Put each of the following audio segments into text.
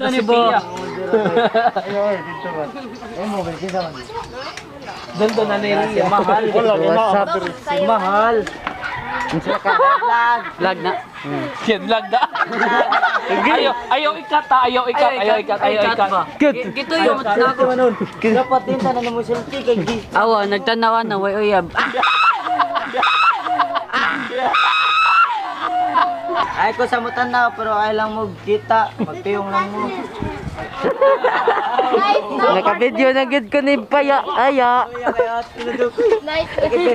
Saan ibo? Ay, dito ba? Ay, mobile kinsa man. Doon na nila. Mahal. Si Mahal. Lag na. Kid lag na. Ayaw ikat. Gito yung Ako manon. Dapat din tanan mo selfie kay G. awa nagtanawan na way uyab. Ay ko sa mutan na pero ay lang mo kita. Magpiyong lang mo. Naka-video na gid ko ni Paya. Aya.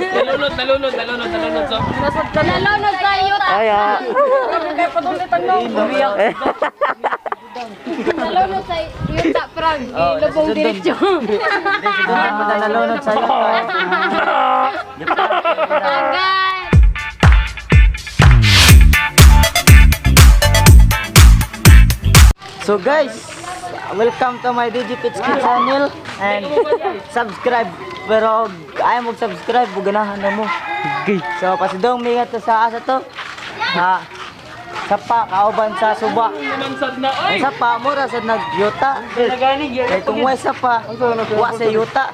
Nalunod so. Nalunod tayo. Aya. Nalunod sa yuta prang. Lubong diretsyo. Siguro mo na nalunod sa iyo. Agay. So guys, welcome to my DigiPitsky channel and subscribe. Pero ayaw mag-subscribe, buganahan na mo. So pasidong mingat to sa asa to. Ha. Sapa kauban sa suba. Ang sapa mo ra sa nagyuta. Kay kung way sapa, wa sa yuta.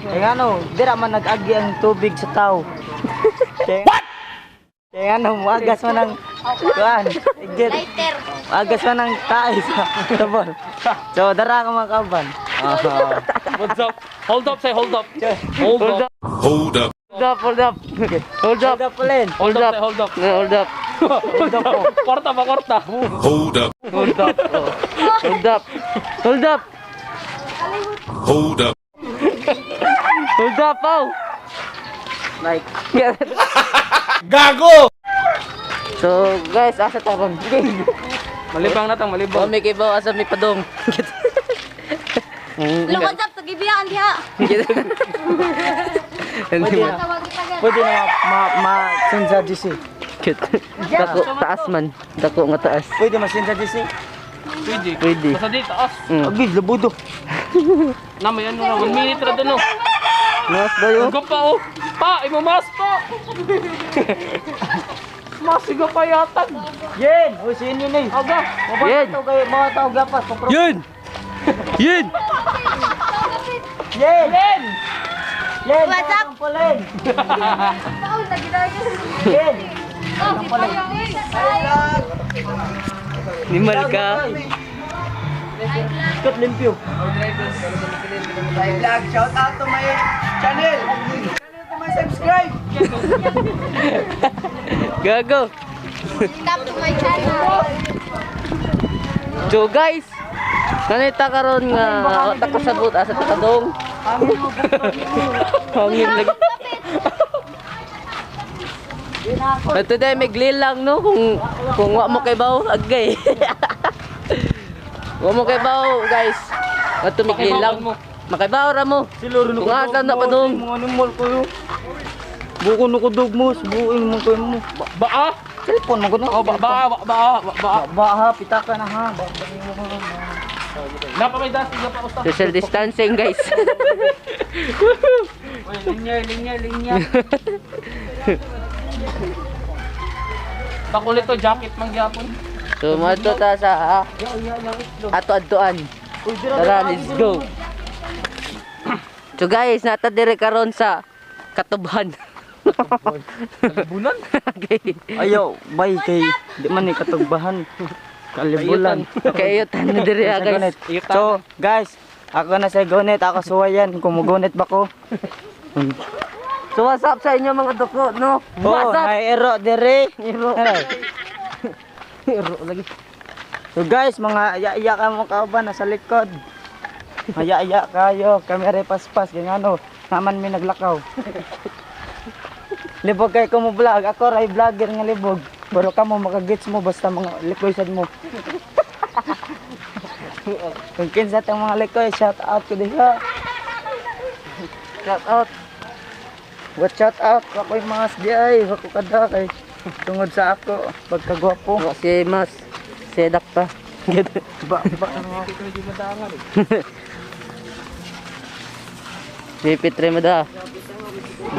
Kay ano, dira man nag-agi ang tubig sa tao. What? Kay ano, muagas man ang kuan. Lighter. Agas man ang tae sa tabor. So dara ka mga kauban. What's up? Hold up, say hold up. Hold up. Hold up. Hold up. Hold up ulit. Hold up. Hold up. Hold up. Korta pa korta. Hold up. Hold up. Hold up. Hold up. Hold up. Hold up. Oh. Like Gago! So guys, asa taron. Malibang na tang malibang. May kibaw asa mi padong. Lukod sa tagibiyaan diha. Tawag kita gan. pwede na sinsa DC. Dako taas man. Dako nga taas. Pwede masinsa DC. Pwede. Basta di taas. Agi labudo. Na may ano na 1 minute ra doon. Mas dayo. Huwag pa oh. Pa, imamas pa. Masiga pa yatag. Yen, o sino ni? Aga. Yen. Mga tao gapas. Yun. Yun. Yen. Len! Yen. What's up? Len. Taon lagi dayo. Yen. Oh, di pa yung Nimal ka. Cut limpyo. Vlog, shout out to my channel. To my subscribe. Gago. Come to my channel. So guys, nanita karon nga takasabot asa takadong. Hangin lagi. But today may glilang no kung wa mo kay baw agay. Wa mo kay baw guys. Ato may glilang mo. Makaibaw ra mo. Siluro Kung asa na padong. Mga animal ko yo. Buko no kudog mo, buuin mo ko mo. Baa? Telepon mo ko no. Oh, baa. Ba pitaka na ha. Napa may dasi, napa usta. Social distancing guys. Linya. Pakulit to jacket man gyapon. So madto ta sa ato adtuan. Tara, let's go. So guys, nata dire karon sa Katubhan. Kalibunan. Okay. Ayaw, bay kay di man ni katugbahan. Kalibulan. Kayutan na dire guys. So, guys, ako na sa gonet, ako suwayan kung mugonet ba ko. So what's up sa inyo mga duko, no? Oh, What's up? ay ero dire. Ero. Ero lagi. So guys, mga iya-iya ka mo kauban nasa likod. Maya-iya kayo, kami are paspas gangano, naman mi naglakaw. Libog kay ko mo vlog, ako ray vlogger nga libog. Pero kamo makagets mo basta mga likoy mo. Kung kinsa tang mga likoy, shout out ko diha. Shout out. What shout out ako yung mga SDI, ako kada kay tungod sa ako pagkagwapo. Si Mas sedak pa. Ba Pipitre mo da.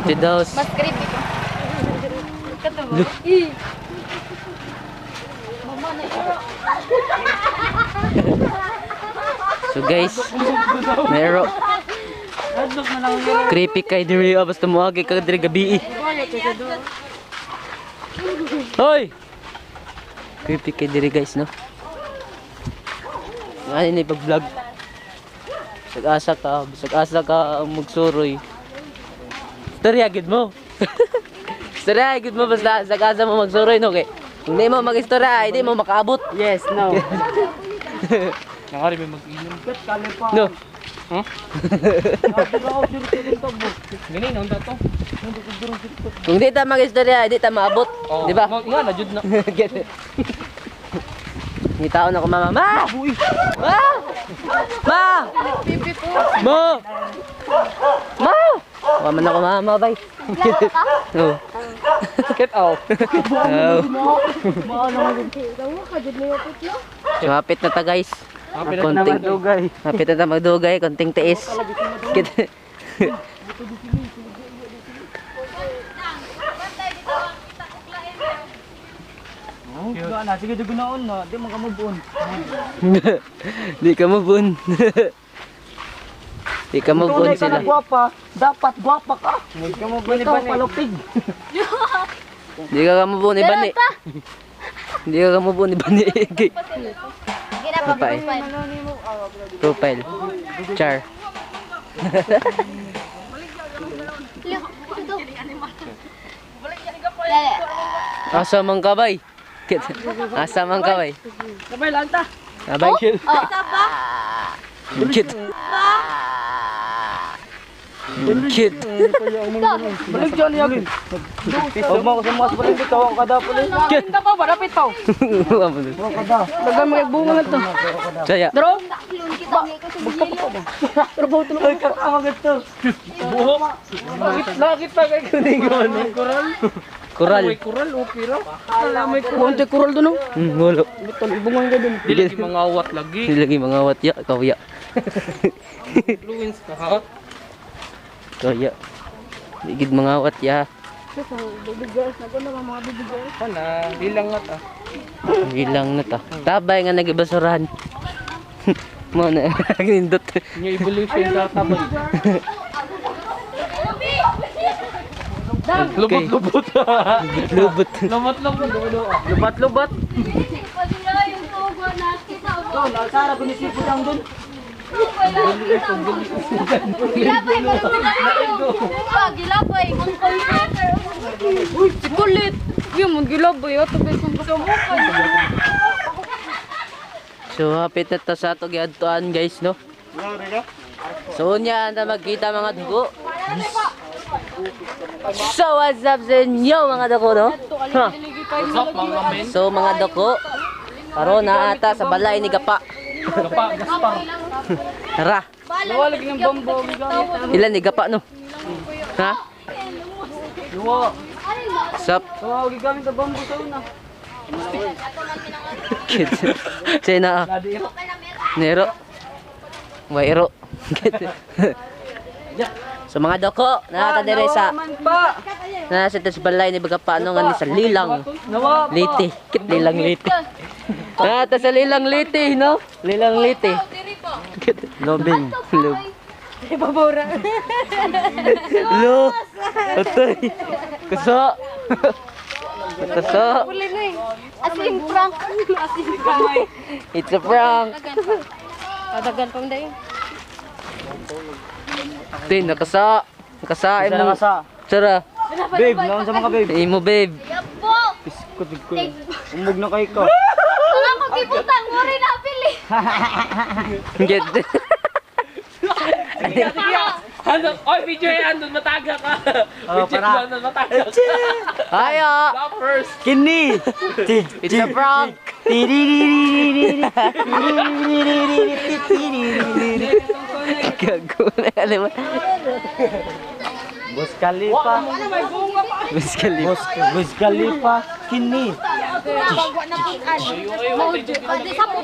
Buti daw. Mas creepy ko. Katubo. So guys, meron creepy kay diri basta moagi ka diri gabi. Hoy! Creepy kay diri guys, no? Ano ni pag-vlog? Sag-asa ka magsuroy. Istorya gid mo. Istorya gid mo basta sag-asa mo magsuroy, no? Kay kung di mo mag-istorya, hindi mo makaabot. Yes, no. Nakari may mag-inom. No. Huh? Gani na unta to. Kung di ta mag-istorya, hindi ta maabot, di ba? Nga na jud na. Get it. Ni taon ako mama. Ma! Ma! Ma! Ma! Ma! Waman ako mama, bay. Oh. Get out. Oh. Kapit na ta guys. Kapit na magdugay. Kapit na ta magdugay, konting tiis. Get it. Na, sige dugunaon na, di mo ka mabun. Di ka mabun. Di ka mabun Tunay ka sila. na gwapa, dapat gwapa ka. Hindi ka mabun ni Bani. Palupig. Di ka mabun ni Bani. Di ka mabun ni Bani. Babae. Profile. Char. Asa man ka bay? Asa man ka bay? Sabay lang ta. Abay. Kit. Kit. Balik dyan niya. Huwag mo ako sa mga sabaling dito, ako kada pulis. Kita pa ba dapit pa? Dagan mga bunga na to. Saya. Dro. Ay, kakawag ito. Buhok. Nakit pa kay kuning koral. Koral. May koral okay ra. Wala may konti koral doon. Wala. Bunga nga dun. Dili mga awat lagi. Hindi lagi mga watya, kawya. Influence ka ha. Kawya. Digid mga watya. Sana bilang nga ta. Bilang na ta. Tabay nga nagibasurahan. Mo na nindot. Nya evolution sa tabay. Lubot-lubot. Lubot. Lubot-lubot. Lubat-lubat. Doon, alsara ko ni Sipod ang dun. Gilapay mo na gilapay. Uy, kulit. Yung gilapay ato besong kasumukay. So hapit na to sa ato giadtuan guys, no? So unya na magkita mga dugo. So what's up sa inyo mga dugo, no? Ha. What's up mga men? So mga dugo, karon na ata sa balay ni Gapa. Gapa, Gaspar. Tara. Nawalag ng bambo. Ilan ni Gapa, no? Ha? Luwa. Sup? Tawag gamit ang bambu sa una. Kids. Sina. Nero. Wairo. So mga doko, nakatadere sa nasa tas balay ni Bagapa ano nga ni sa Lilang Liti. Kit Lilang Liti. Nata sa Lilang Liti, no? Lilang Liti. Lobing. Lob. Ibabura. Lo. Atoy. Kuso. Kuso. Asing prank. Asing prank. It's a prank. Kadagan pang dayon. Tin, nakasa. Nakasa Isa na mo. kasa. Tsara. Babe, naon sa mga babe. Imo babe. Yapo. Piskot ko. Umog na kay ka. Wala ko gibutang mo rin napili. Get. Ano? Oy, video yan. Andun mataga ka. Oh, para. Andun mataga ka. Ayo. First. Kini. It's a prank. Gago na alam mo. Bus Khalifa. Miss Khalifa. Bus Khalifa. Kini. Bagwa na pong ano. Pwede sa po.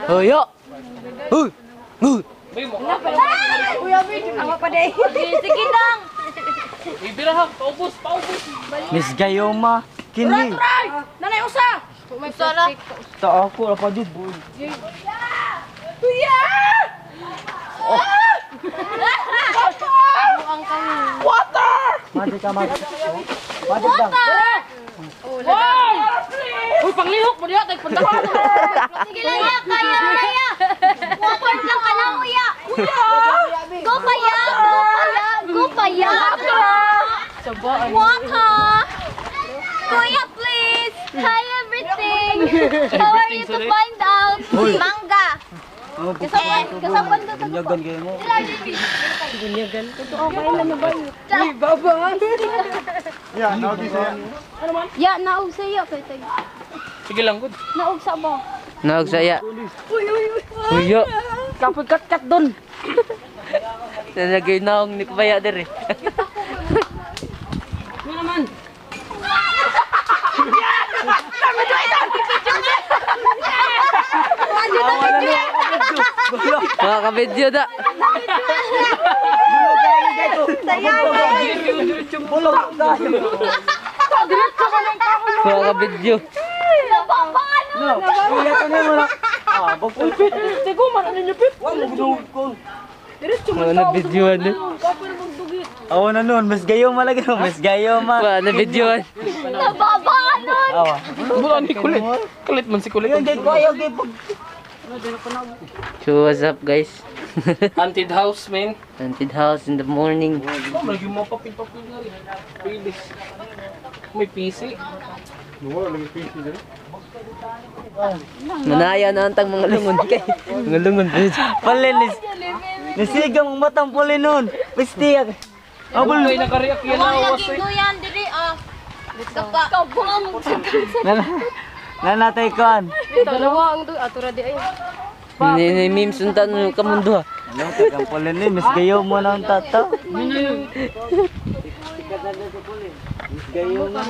Hoyo. Huy. Huy. Kuya Vic, ama pa day. Sige dang. Ibirahang, paubos. Miss Gayoma, kini. Nanay usa. May plastic. Ta ako apa jud. Buang kami. Mati ka mati. Mati ka. Uy, panglihok mo diya, tayo puntahan. Sige lang ya, kaya. Water lang ka lang, kuya. Go kaya. Water. Kuya, please. Hi, everything. How are you to find out? Mangga. Kasapan ka. Bunyagan kayo mo. Ya, naog sa iyo. Sige lang, good. Naog sa ba? Nagsaya. Uyo. Kapoy kat doon. Nalagay na akong nikbaya dere. Ano naman? Mga kabidyo da. Mga kabidyo. No. Iya ka na mo. Ah, bukol. Tigo, man, ano niyo, Pip? Mga nabidyoan na. Awa na nun, Miss Gayoma lagi. Miss Gayoma. Mga nabidyoan. Nababangon! Awa. Bulan ni kulit. Kulit man si kulit. Yung gay ko ayaw gay pag. So what's up guys? Haunted house, man. Haunted house in the morning. Oh, lagi mo papil-papil na rin. Pilis. May PC. Nanaya na antang mga lungon kay. Mga lungon. Palinis. Nasigang ang matang puli nun. Pistiyak. Abol kayo nakariyak yan na awas eh. Yan, dili ah. Kabang! Nanatay kan. Dalawa ang doon. Atura di ay. Ni memes unta no kamundo ha. Ano tagang puli ni Miss Gayoma na ang tata. Miss Gayoma.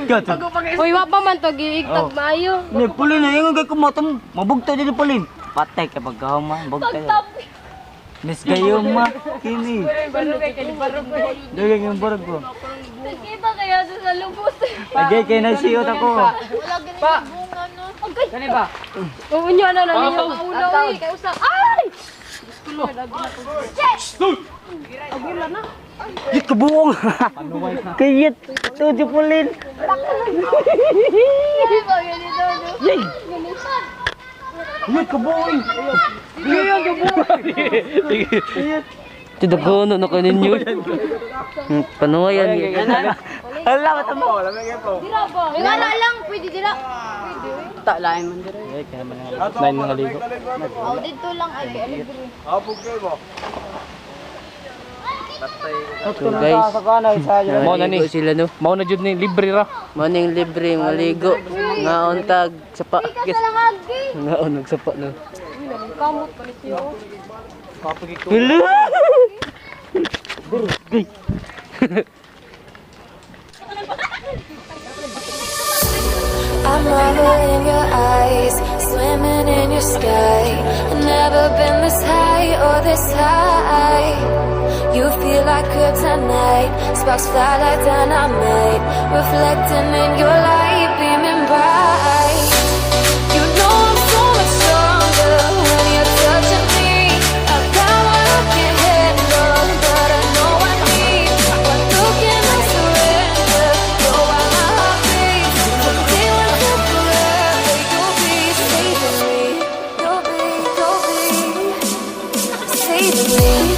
Gato. Uy, wapa man to. Giigtag maayo. Ni puli na yung gay kumatom. Mabugta din ni puli. Patay ka pagkahama. Bugta. Miss Gayoma. Kini. Dagang yung barag ko. Nagkita kaya doon sa lubos. Agay kay nasiyot ako. Wala ganun Pa. bunga no. Kani ba? Oo nyo na ninyo kauna uy. Kaya usa. Ay! Yit kabuong. Kayit. Tujo pulin. Hindi ba ganito no? Ganisan. Yit kabuong. Tidak ko no kaninyo. Panuwayan. Ala matamo. Dira ba? Wala lang. Pwede dira. Tak lain man dire. Lain mga ligo. Oh, dito lang ay kaya libre. So guys, Mao na ni. maligo sila no. Mao na jud ni libre ra. Maning libre maligo. Nga untag sapa. Ika sa lang agi. Nga nagsapa no. Kamot pa ni siyo. Hello. I'm marveling in your eyes, swimming in your sky. I've never been this high or this high. You feel like kryptonite, sparks fly like dynamite, reflecting in your light, beaming bright. You know I'm so much stronger when you're touching me. I've got what I can't handle, but I know I need. One look and I surrender. You're why my heart beats. From day one to forever, you'll be saving me. You'll be saving me.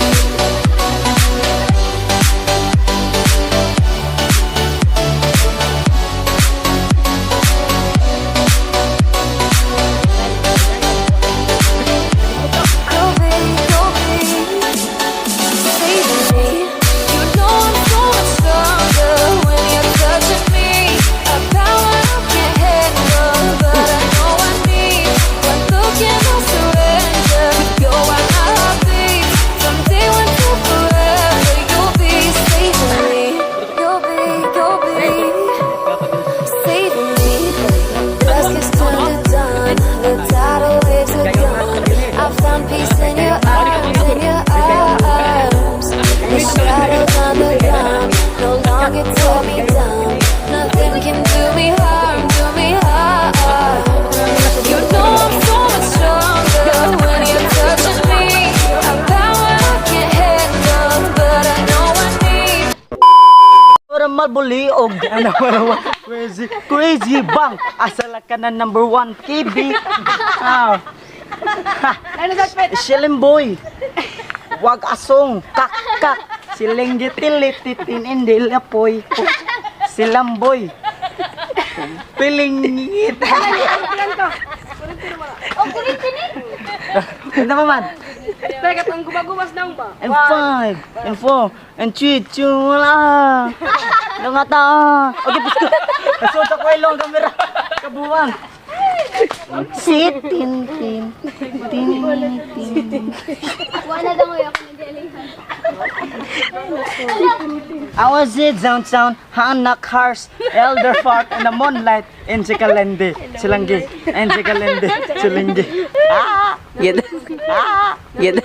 malbuliog. Crazy bang. Asala ka na number 1 KB. Shilling boy. Wag asong. Kak. Siling gitilititin indil apoy. Silamboy. Pilingit. Oh, kulit ini. Ano ba man? Teka, ang gumagumas na ba? And 5, and 4, and 3, 2, wala. Langata. Okay, pusto. Nasuot ako ilong kamera. Kabuwang. Tin. Wala daw ngayon ako nag-elihan. I was it downtown, Hanak Hars, Elder Park, and the moonlight in Chikalende, Silanggi, and Chikalende, Silanggi. Yan. Yan.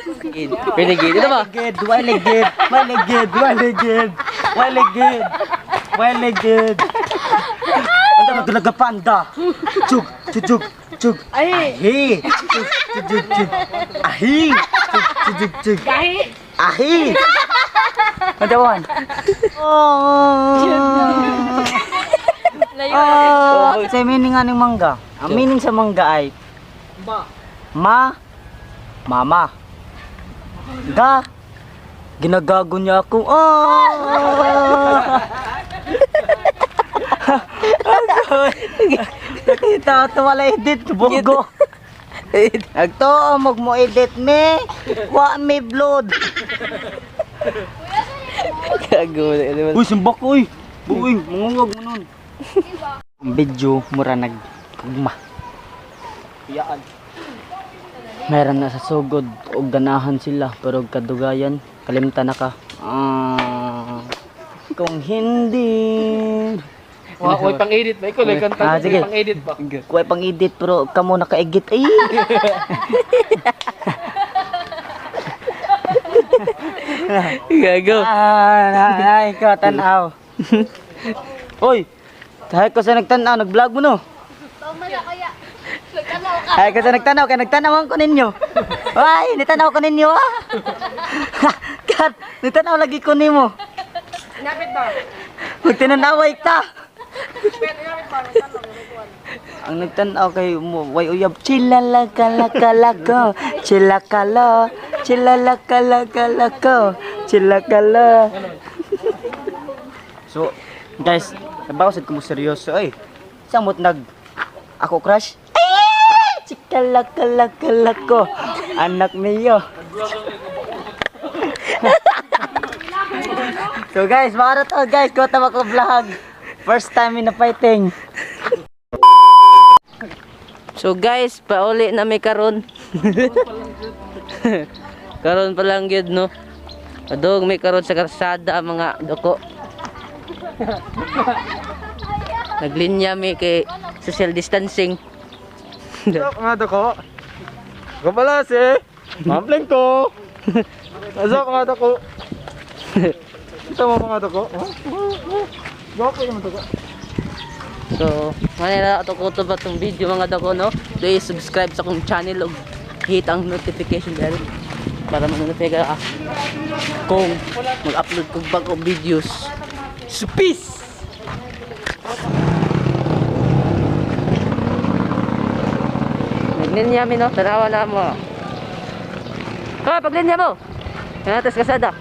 Renegade. Ito ba? Why legit. Ang dami talaga panda. Chug. Ahi. Chug. Ahi. Madawan. Sa meaning nga ng mangga. Ang meaning sa mangga ay mama. Ga. Ginagago niya ako. Nakita ito wala edit. Bogo. Agto, mag mo edit me. Wa me blood. Gago na naman. Uy, simbak ko uy. Buing, mangungag mo nun. Ang video, mura nagkugma. Iyaan. Meron na sa sugod, o ganahan sila, pero kadugayan, kalimta na ka. Kung hindi... Huwag pang-edit ba? Ikaw lang kanta. sige. Pang-edit ba? Kuway pang edit, pero kamo naka-egit. Ay! Gago. Ikaw, tanaw. Uy! Tahay ko sa nagtanaw, nag-vlog mo no? Tama na kaya. Nagtanaw ka. Ay, kasi nagtanaw, kaya nagtanawan ko ninyo. Ay, nitanaw ko ninyo ah. Kat, nitanaw lagi ko nimo. Napit ba? Magtinanaway ka. Napit ba? Ang nagtanaw kay mo, way uyab. Chilalakalakalako, chilalakalakalako, chilakala. So, guys, nabawasad ko mo seryoso ay. Samot ako crush. Chikalakalakalako, anak niyo. So guys, makara to guys, kota mako vlog. First time in a fighting. So guys, pauli na may karon. Karon pa lang gyud no. Adog may karon sa karsada mga doko. Naglinya mi kay social distancing. Mga dako. Gabala si. Mampling ko. Asa mga dako. Ito mga dako. Gwapo yung dako. So, manila ato ko to ba tong video mga dako no? Please subscribe sa akong channel ug hit ang notification bell para ma-notify ka kung mag-upload kog bagong videos. So peace. Naglinya mi no, tanawa na mo. Paglinya mo. Yan atas kasada.